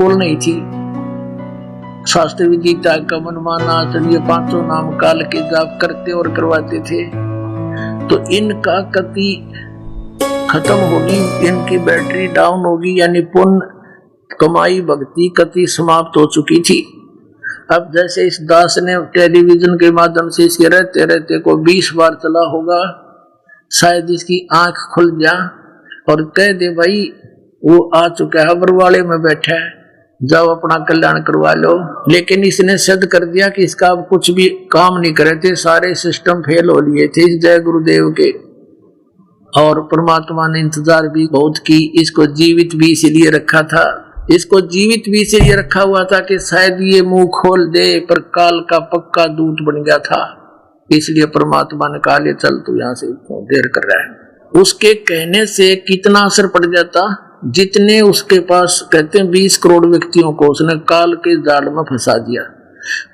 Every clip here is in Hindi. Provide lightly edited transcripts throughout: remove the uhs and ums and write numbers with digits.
अनुकूल नहीं थी। शास्त्र विदिता का मनमाना आचरण, ये पांचों नाम काल के जाप करते और करवाते थे। तो इनका कति खत्म होगी, इनकी बैटरी डाउन होगी, यानी पुण्य कमाई भक्ति कति समाप्त हो चुकी थी। अब जैसे इस दास ने टेलीविजन के माध्यम से इसके रहते रहते को 20 बार चला होगा, शायद इसकी आंख खुल जा और कह दे भाई वो आ चुका है, बरवाले में बैठा है, जाओ अपना कल्याण करवा लो। लेकिन इसने सिद्ध कर दिया कि इसका अब कुछ भी काम नहीं करे थे, सारे सिस्टम फेल हो लिए थे इस जय गुरुदेव के। और परमात्मा ने इंतजार भी बहुत की, इसको जीवित भी इसीलिए रखा था, इसको जीवित भी इसीलिए रखा हुआ था कि शायद ये मुंह खोल दे, पर काल का पक्का दूत बन गया था। इसलिए परमात्मा ने कहा ले चल तू यहां से, देर कर रहा है। उसके कहने से कितना असर पड़ जाता, जितने उसके पास कहते हैं 20 करोड़ व्यक्तियों को उसने काल के जाल में फंसा दिया,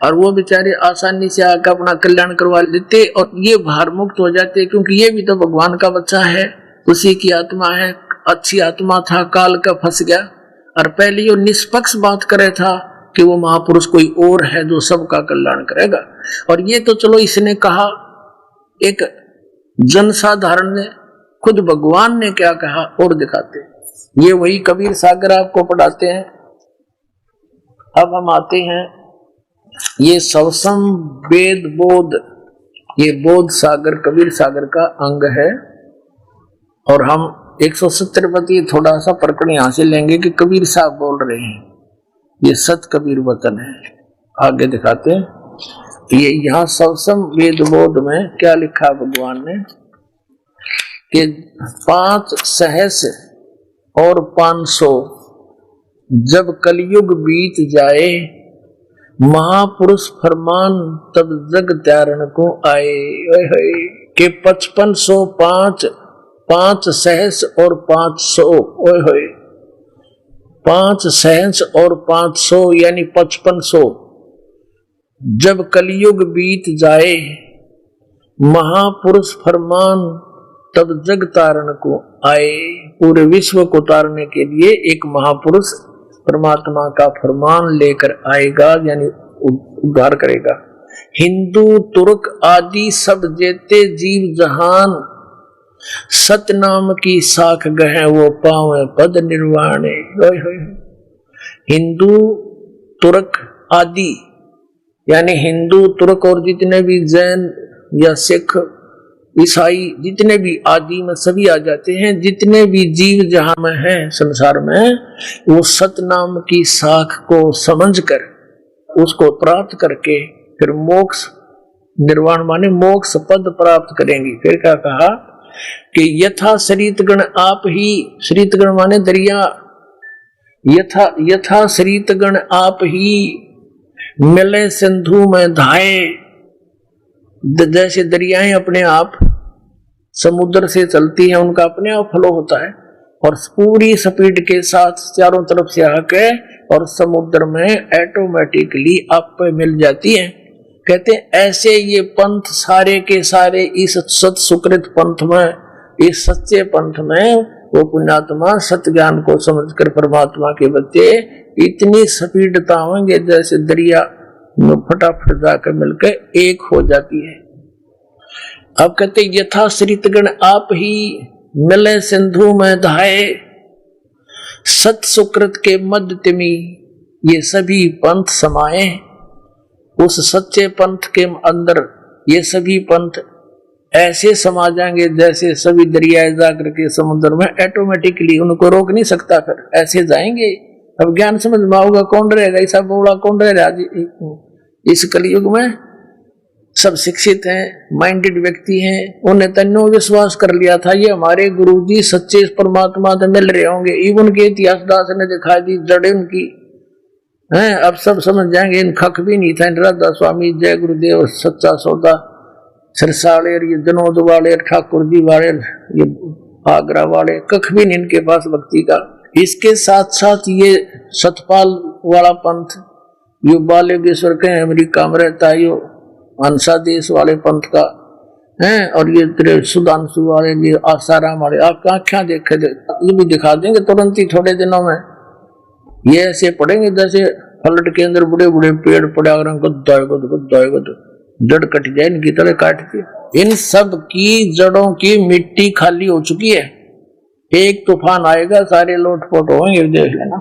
और वो बेचारे आसानी से आकर अपना कल्याण करवा लेते और ये भार मुक्त हो जाते, क्योंकि ये भी तो भगवान का बच्चा है, उसी की आत्मा है, अच्छी आत्मा था, काल का फंस गया। और पहले ये निष्पक्ष बात करे था कि वो महापुरुष कोई और है जो सबका कल्याण करेगा। और ये तो चलो इसने कहा, एक जनसाधारण ने, खुद भगवान ने क्या कहा और दिखाते। ये वही कबीर सागर आपको पढ़ाते हैं। अब हम आते हैं, ये सवसम वेद बोध, ये बोध सागर कबीर सागर का अंग है। और हम 170 पति थोड़ा सा प्रकरण यहां से लेंगे कि कबीर साहब बोल रहे हैं, ये सत कबीर वतन है। आगे दिखाते हैं, ये यहाँ सवसम वेद बोध में क्या लिखा भगवान ने कि 5 सहस और 500 जब कलयुग बीत जाए, महापुरुष फरमान तब जग त्यारण को आए। के 5505 5 सहस और 500, ओए होए 5 सहस और 500 यानी 5500 जब कलयुग बीत जाए, महापुरुष फरमान तब जग तारण को आए। पूरे विश्व को तारने के लिए एक महापुरुष परमात्मा का फरमान लेकर आएगा, यानी उद्धार करेगा। हिंदू तुर्क आदि सब जेते जीव जहान, सतनाम की साख गहे वो पावे पद निर्वाणे। हिंदू तुर्क आदि यानी हिंदू तुर्क और जितने भी जैन या सिख ईसाई जितने भी आदि में सभी आ जाते हैं, जितने भी जीव जहां में हैं संसार में, वो सतनाम की साख को समझकर उसको प्राप्त करके फिर मोक्ष निर्वाण माने मोक्ष पद प्राप्त करेंगे। फिर क्या कहा कि यथा शरीतगण आप ही, शरीतगण माने दरिया, यथा शरीतगण आप ही मिले सिंधु में धाए। जैसे दरियाएं अपने आप समुद्र से चलती हैं, उनका अपने आप फ्लो होता है, और पूरी स्पीड के साथ चारों तरफ से आके और समुद्र में ऑटोमेटिकली आप मिल जाती हैं। कहते हैं ऐसे ये पंथ सारे के सारे इस सत सुकृत पंथ में, इस सच्चे पंथ में वो पुण्यात्मा सत्य ज्ञान को समझकर परमात्मा के बच्चे इतनी स्पीडता होंगे जैसे दरिया में फटाफट जाकर मिलकर एक हो जाती है। अब कहते यथा श्रितगण आप ही मिले सिंधु में धाये, सत सुकृत के मध्य तिमी ये सभी पंथ समाये। उस सच्चे पंथ के अंदर ये सभी पंथ ऐसे समा जाएंगे जैसे सभी दरियाए जाकर के समुद्र में ऑटोमेटिकली, उनको रोक नहीं सकता, फिर ऐसे जाएंगे। अब ज्ञान समझ में आओगा, कौन रहेगा ऐसा बोला, कौन रहेगा इस कलयुग में? सब शिक्षित हैं, माइंडेड व्यक्ति हैं, उन्हें तन्नो विश्वास कर लिया था ये हमारे गुरुजी सच्चे परमात्मा से मिल रहे होंगे। इवन के इतिहास दास ने दिखा दी जड़े उनकी हैं, अब सब समझ जाएंगे। इन खक भी नहीं था, इन राधा स्वामी, जय गुरुदेव, सच्चा सौदा, सिरसालेर, ये जनोद वाले, ठाकुर जी वाले, ये आगरा वाले, कख भी नहीं इनके पास भक्ति का। इसके साथ साथ ये सतपाल वाला पंथ, यो बालेश्वर के अमेरिका में रहता है, यो हंसा देश वाले पंथ का है, और ये तेरे सुधांशु वाले, ये आसाराम वाले, आप आँखें देखे ये भी दिखा देंगे तुरंत ही थोड़े दिनों में। ये ऐसे पड़ेंगे जैसे फलट के अंदर बड़े बड़े पेड़ पड़े, अगर जड़ कट जाए इनकी तरह काटती। इन सब की जड़ों की मिट्टी खाली हो चुकी है। एक तूफान आएगा, सारे लोटपोट होंगे, देख लेना।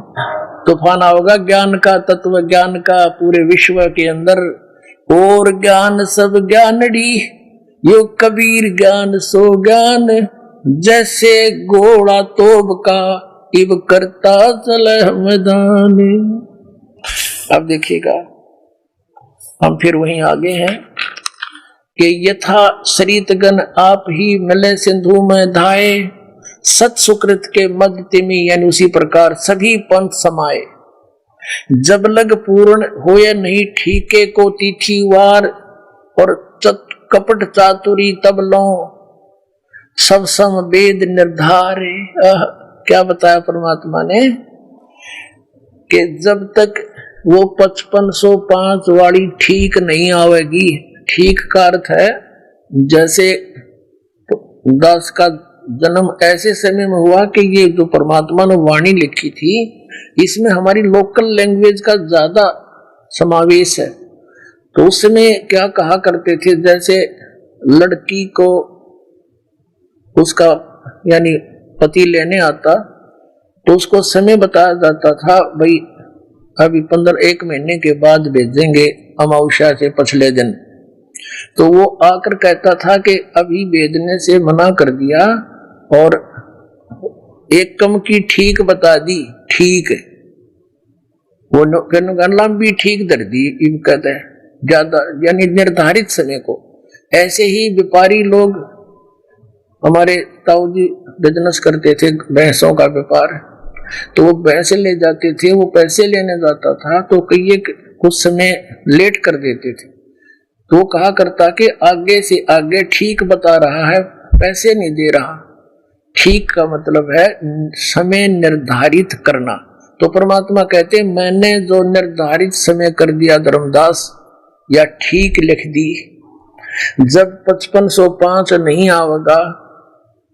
तूफान आएगा ज्ञान का, तत्व ज्ञान का, पूरे विश्व के अंदर। और ज्ञान सब ज्ञानड़ी, यो कबीर ज्ञान सो ज्ञान, जैसे घोड़ा तोब का इब करता चले मैदान। अब देखिएगा, हम फिर वहीं आगे हैं कि यथा शरीतगण आप ही मिले सिंधु में धाये, सत सुकृत के मध्य तिमी, यानी उसी प्रकार सभी पंथ समाये। जब लग पूर्ण होए नहीं ठीके को तिथि वार, और कपट चातुरी तब लो सब सम वेद निर्धारे। क्या बताया परमात्मा ने कि जब तक वो 5505 वाली ठीक नहीं आवेगी। ठीक का अर्थ है जैसे दास का जन्म ऐसे समय में हुआ कि ये जो परमात्मा ने वाणी लिखी थी इसमें हमारी लोकल लैंग्वेज का ज्यादा समावेश है। तो उस समय क्या कहा करते थे, जैसे लड़की को उसका यानी पति लेने आता तो उसको समय बताया जाता था, भाई अभी 15-1 महीने के बाद भेजेंगे अमावस्या से पिछले दिन। तो वो आकर कहता था कि अभी भेजने से मना कर दिया और एक कम की ठीक बता दी, ठीक है वो लंबी ठीक दर दी, कहते हैं ज्यादा, यानी निर्धारित समय को। ऐसे ही व्यापारी लोग, हमारे ताऊ जी बिजनेस करते थे भैंसों का व्यापार, तो वो भैंसे ले जाते थे, वो पैसे लेने जाता था तो कई कुछ समय लेट कर देते थे। तो वो कहा करता कि आगे से आगे ठीक बता रहा है, पैसे नहीं दे रहा। ठीक का मतलब है समय निर्धारित करना। तो परमात्मा कहते मैंने जो निर्धारित समय कर दिया धर्मदास, या ठीक लिख दी। जब 5505 नहीं आवेगा,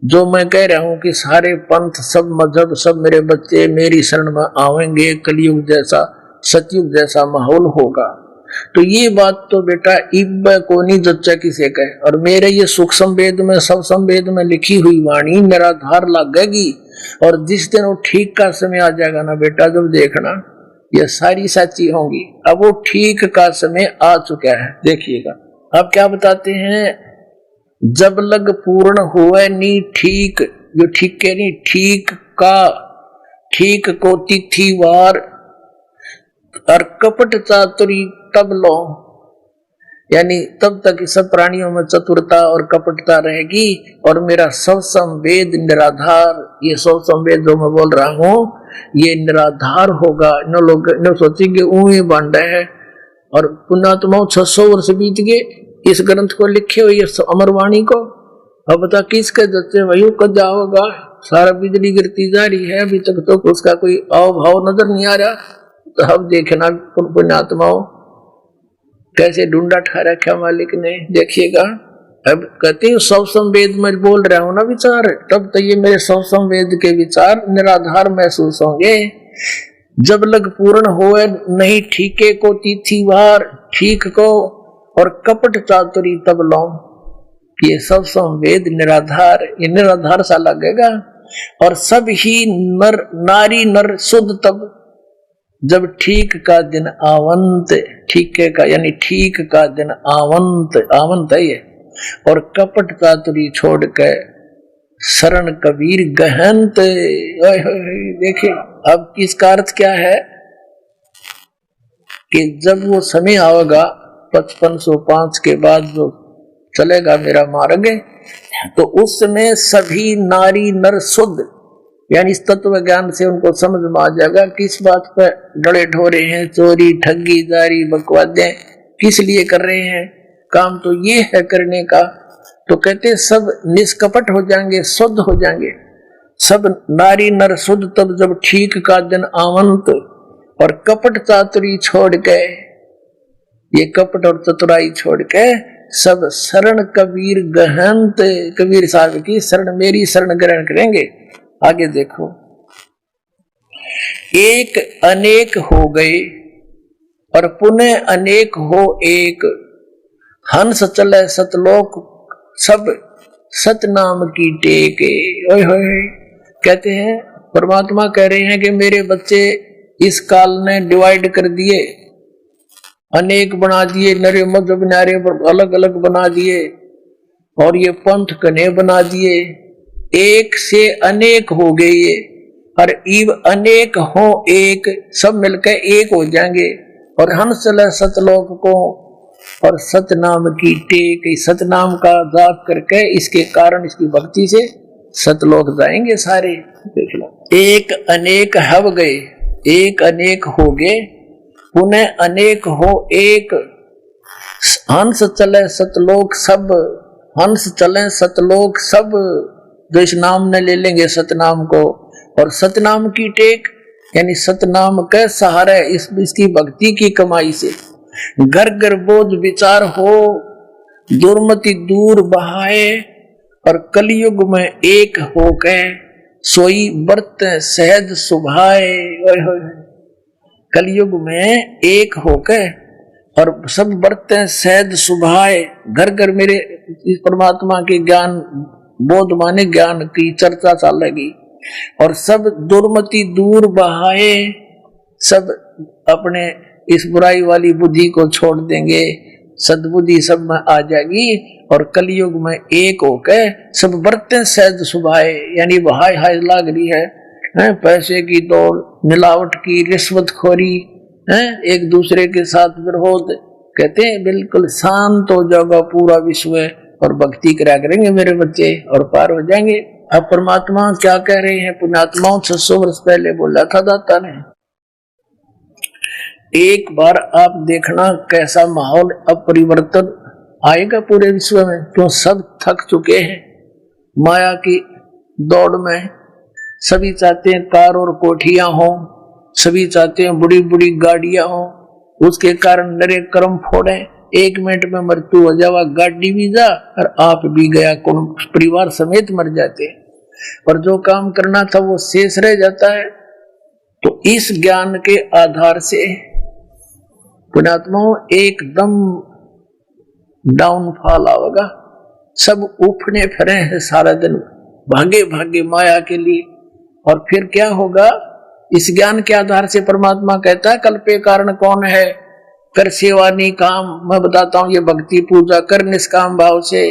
जो मैं कह रहा हूं कि सारे पंथ सब मजहब सब मेरे बच्चे मेरी शरण में आवेंगे, कलयुग जैसा सतयुग जैसा माहौल होगा, तो ये बात तो बेटा इब को नहीं जच्चा किसे कहे। और मेरे ये सूक्ष्म वेद में सब संवेद में लिखी हुई वाणी मेरा धार लगेगी, और जिस दिन वो ठीक का समय आ जाएगा ना बेटा, जब देखना ये सारी सच्ची होंगी। अब वो ठीक का समय आ चुका है, देखिएगा। अब क्या बताते हैं, जब लग पूर्ण हुए नी ठीक, जो ठीक के नहीं ठीक का, ठीक को तिथि वार, और कपट चातुरी तब लो, यानी तब तक सब प्राणियों में चतुरता और कपटता रहेगी, और मेरा सब संवेद निराधार, ये सब संवेद जो मैं बोल रहा हूँ ये निराधार होगा। इन लोग इन सोचेंगे ऊँही बांधा है, और पुण्यात्माओं 600 वर्ष बीत गए इस ग्रंथ को लिखे हुए अमरवाणी को। अब बता किसके जच्चे वही कद जाओगा, सारा बिजली गिरती जा रही है, अभी तक तो उसका कोई आव भाव नजर नहीं आ रहा। तो अब देखना पुण्यात्माओं कैसे ढूंढा ठहरा क्या मालिक ने, देखिएगा। अब कहते हैं सब संवेद में बोल रहा हूं ना विचार, तब तो ये मेरे सब संवेद के विचार निराधार महसूस होंगे। जब लग पूर्ण होए नहीं ठीके को तिथि वार, ठीक को और कपट चातुरी तब लो, ये सब संवेद निराधार, ये निराधार सा लगेगा। और सब ही नर नारी नर शुद्ध तब, जब ठीक का दिन आवंत, ठीके का यानी ठीक का दिन आवंत, आवंत है ये, और कपट चातुरी छोड़ के शरण कबीर गहनत। देखिए अब इसका अर्थ क्या है कि जब वो समय आएगा 5505 के बाद जो चलेगा मेरा मार्ग, तो उस समय सभी नारी नर शुद्ध, यानी इस तत्व ज्ञान से उनको समझ में आ जाएगा किस बात पर डरे ढोरे हैं, चोरी ठगी जारी बकवादें किस लिए कर रहे हैं, काम तो ये है करने का। तो कहते सब निष्कपट हो जाएंगे, शुद्ध हो जाएंगे, सब नारी नर शुद्ध तब जब ठीक का दिन आवंत, और कपट चातुरी छोड़ के, ये कपट और चतुराई छोड़ के सब शरण कबीर गहनत, कबीर साहब की शरण, मेरी शरण ग्रहण करेंगे। आगे देखो, एक अनेक हो गए और पुनः अनेक हो एक, हंस चले सतलोक सब सतनाम की टेके। ओए होए, कहते हैं परमात्मा कह रहे हैं कि मेरे बच्चे इस काल ने डिवाइड कर दिए, अनेक बना दिए, नरे मजहब नारे अलग अलग बना दिए और ये पंथ कने बना दिए, एक से अनेक हो गए ये, और इव अनेक हो एक, सब मिलकर एक हो जाएंगे और हम चले सतलोक को और सतनाम की टेक, सतनाम का जाप करके इसके कारण इसकी भक्ति से सतलोक जाएंगे सारे। देख लो, एक अनेक हव गए, एक अनेक हो गए, पुनः अनेक हो एक, हंस चले सतलोक सब, हंस चले सतलोक सब, जो इस नाम ने ले लेंगे सतनाम को, और सतनाम की टेक यानी सतनाम के सहारे इसकी भक्ति की कमाई से घर घर बोझ विचार हो, दुर्मति दूर बहाए और कलयुग में एक हो गए, सोई बरत सहज सुभाए। कलयुग में एक होकर और सब बरते सहज सुभाए, घर घर मेरे इस परमात्मा के ज्ञान बोध माने ज्ञान की चर्चा चलेगी और सब दुर्मति दूर बहाए, सब अपने इस बुराई वाली बुद्धि को छोड़ देंगे, सद्बुद्धि सब में आ जाएगी और कलयुग में एक होकर सब बरते सहज सुभाए, यानी बहाय हाय लाग रही है पैसे की दौड़, मिलावट की, रिश्वतखोरी है, एक दूसरे के साथ विरोध, कहते हैं बिल्कुल शांत हो जाएगा पूरा विश्व और भक्ति करा करेंगे मेरे बच्चे और पार हो जाएंगे। अब परमात्मा क्या कह रहे हैं, पुण्यात्माओं 600 वर्ष पहले बोला था दाता ने, एक बार आप देखना कैसा माहौल अब परिवर्तन आएगा पूरे विश्व में, क्यों सब थक चुके हैं माया की दौड़ में। सभी चाहते हैं कार और कोठियां हो, सभी चाहते हैं बड़ी बड़ी गाड़ियां हो, उसके कारण नरे कर्म फोड़े, 1 मिनट में मृत्यु हो जावा, गाड़ी भी जा और आप भी गया, कौन परिवार समेत मर जाते हैं, और जो काम करना था वो शेष रह जाता है। तो इस ज्ञान के आधार से पुण्यात्माओं एकदम डाउनफॉल आएगा, सब उठने फिरे हैं सारा दिन भागे भागे माया के लिए, और फिर क्या होगा, इस ज्ञान के आधार से परमात्मा कहता है कल्पे कारण कौन है, कर सेवा नहीं काम, मैं बताता हूं ये भक्ति पूजा कर निष्काम भाव से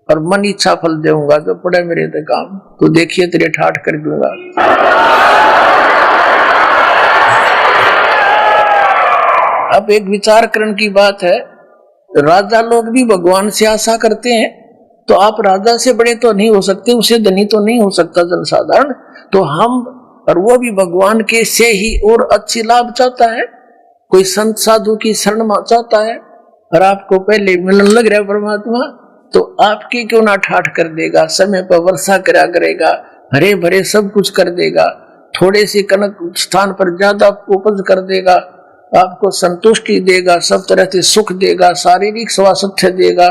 और मन इच्छा फल दूंगा, जो पड़े मेरे ते काम तो देखिए तेरे ठाठ कर दूंगा। अब एक विचार करण की बात है, राजा लोग भी भगवान से आशा करते हैं, तो आप राजा से बड़े तो नहीं हो सकते, उससे धनी तो नहीं हो सकता जनसाधारण, तो हम और वो भी भगवान के से ही और अच्छी लाभ चाहता है, कोई संत साधु की शरण चाहता है और आपको पहले मिलन लग रहा है परमात्मा, तो आपकी क्यों ना ठाठ कर देगा, समय पर वर्षा करा करेगा, हरे भरे सब कुछ कर देगा, थोड़े से कनक स्थान पर ज्यादा उपज कर देगा, आपको संतुष्टि देगा, सब तरह से सुख देगा, शारीरिक स्वास्थ्य देगा,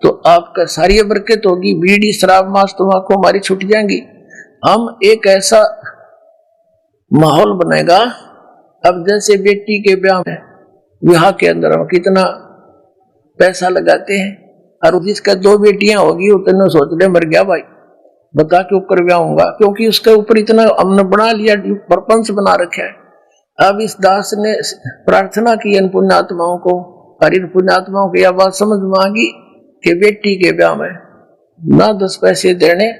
तो आपका सारी बरकत होगी, बीड़ी शराब मांस तंबाकू हमारी छूट जाएंगी। हम एक ऐसा माहौल बनेगा, अब जैसे बेटी के ब्याह में विवाह के अंदर हम कितना पैसा लगाते हैं, और जिसका 2 बेटियां होगी उतने सोच ले मर गया भाई, बता के ऊपर ब्याह होगा, क्योंकि उसके ऊपर इतना हमने बना लिया, प्रपंच बना रखा है। अब इस दास ने प्रार्थना की इन पुण्यात्माओं को, और इन पुण्यात्माओं की यह बात समझ मांगी कि बेटी के ब्याह में ना 10 पैसे देने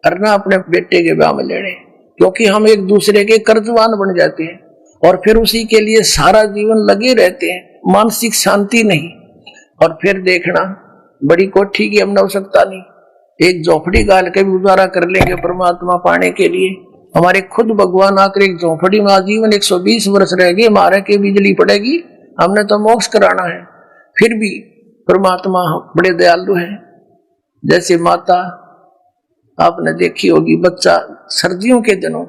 और ना अपने बेटे के ब्याह में लेने, क्योंकि हम एक दूसरे के कर्जवान बन जाते हैं और फिर उसी के लिए सारा जीवन लगे रहते हैं, मानसिक शांति नहीं। और फिर देखना बड़ी कोठी की हमने आवश्यकता नहीं, एक झोपड़ी गाल के भी गुजारा कर लेंगे परमात्मा पाने के लिए। हमारे खुद भगवान आकर एक झोपड़ी में आजीवन 120 वर्ष रहेगी, हमारे के बिजली पड़ेगी, हमने तो मोक्ष कराना है, फिर भी परमात्मा बड़े दयालु हैं। जैसे माता आपने देखी होगी, बच्चा सर्दियों के दिनों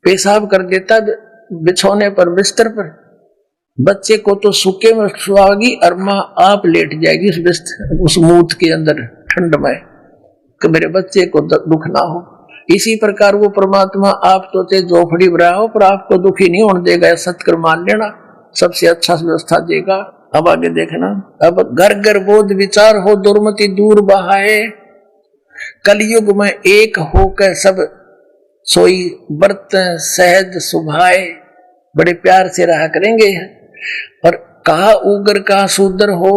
पेशाब कर देता बिछौने पर बिस्तर पर, बच्चे को तो सूखे में सुहागी और माँ आप लेट जाएगी उस मूत के अंदर ठंड में कि मेरे बच्चे को दुख ना हो। इसी प्रकार वो परमात्मा आप तो ते झोपड़ी भरा हो पर आपको दुखी नहीं होने देगा, सत्कर्म मान लेना, सबसे अच्छा व्यवस्था देगा। अब आगे देखना, अब घर घर बोध विचार हो दुर्मति दूर बहाए, कलयुग में एक होकर सब सोई बरत सहज सुभाए। बड़े प्यार से रहा करेंगे। और कहा उग्र का शूद्र हो,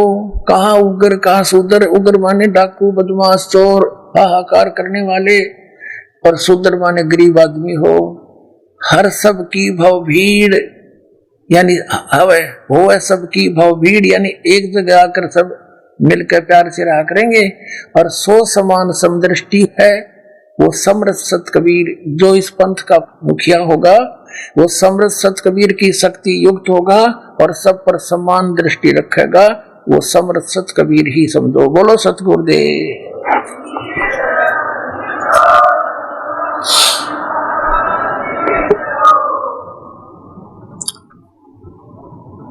कहा उग्र का शूद्र, उग्र माने डाकू बदमाश चोर हाहाकार करने वाले, और शूद्र माने गरीब आदमी हो। हर सब की भव भीड़, यानी हवे हो है सबकी भव भीड़, यानी एक जगह आकर सब मिलकर प्यार से रहा करेंगे। और सो समान समदृष्टि है वो समरथ सत कबीर, जो इस पंथ का मुखिया होगा वो समरथ सत कबीर की शक्ति युक्त होगा और सब पर समान दृष्टि रखेगा, वो समरथ सत कबीर ही समझो। बोलो सतगुरुदेव।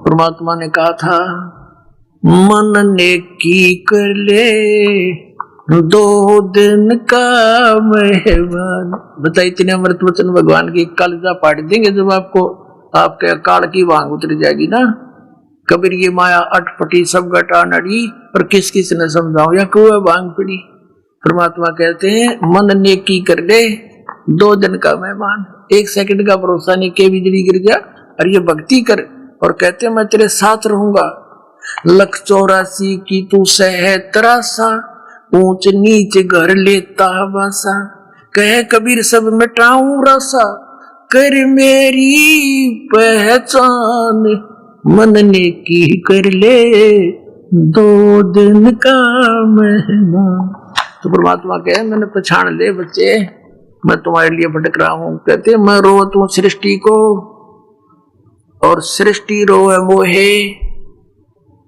परमात्मा ने कहा था मन ने की कर ले 2 दिन का मेहमान। बता इतने अमृत वचन भगवान की कलजा पाट देंगे जब आपको आपके अकाल की वांग उतर जाएगी ना। कबीर ये माया अटपटी सब घटा नड़ी, पर किस किस ने समझाओ या क्यों वांग पड़ी। परमात्मा कहते हैं मन ने की कर ले 2 दिन का मेहमान, 1 सेकंड का भरोसा नहीं के बिजली गिर गया। और ये भक्ति कर और कहते मैं तेरे साथ रहूंगा। 184 की तू सह तरासा, ऊंच नीच घर लेता बसा, कह कबीर सब मिटाऊं रसा, कर मेरी पहचान, मन ने की कर ले 2 दिन का मेहमान। तो परमात्मा कहे मैंने पहचान ले बच्चे, मैं तुम्हारे लिए भटक रहा हूं। कहते मैं रोवत हूं सृष्टि को और सृष्टि रोए मोहे,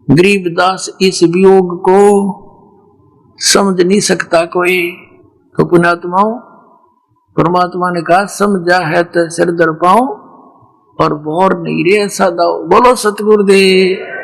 गरीबदास इस वियोग को समझ नहीं सकता कोई। तो पुण्यात्माओं परमात्मा ने कहा समझा है तो सिर दर पाऊं और भौर नहीं रे सदा। बोलो सतगुरुदेव।